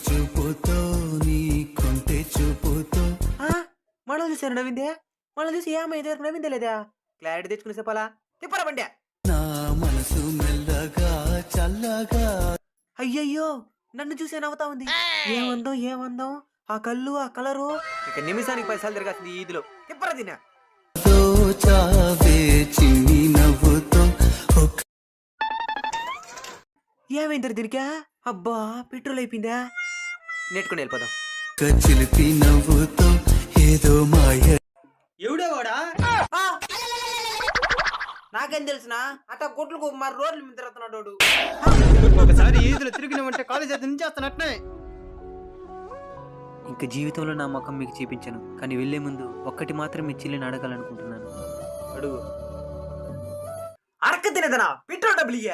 చూపుతో నీ కొంటె చూపుతో మనం చూసారు నవ్విందే, మనం చూసి ఏమైంది వరకు నవ్విందే లేదా? క్లారిటీ తెచ్చుకుని చెప్పాలా? తిప్పరా బండి. నా మనసు మెల్లగా చల్లగా. అయ్యయ్యో, నన్ను చూసే నవ్వుతా ఉంది. ఏమందో ఏమందో, ఆ కళ్ళు ఆ కలరు. ఇక నిమిషానికి 10 సార్లు తిరగాల్సింది ఈ ఈదులో. తిప్పరా తిన్నా. చావే చిన్ని నవ్వుతో ఏమైంది దీనికా? అబ్బా పెట్రోల్ అయిపోయిందా? నెట్టుకుని వెళ్ళిపోదాం. చిలిపి నవ్వుతో ఏదో మాయ. ఎవడేవాడా? నాకేం తెలుసునా? అట్లా కొట్లకు మరి రోడ్ల మీద తిరుగుతున్నాడు. ఒకసారి ఈదులు తిరిగినామంటే కాలేజ్ అయితే నుంచి వస్తానట్నే. ఇంకా జీవితంలో నా ముఖం మీకు చూపించను, కానీ వెళ్లే ముందు ఒక్కటి మాత్రం మీ చెల్లిని అడగాలనుకుంటున్నాను. అడుగు. అరక తినేదనా? పెట్రోల్ డబ్బులు ఇయ్య.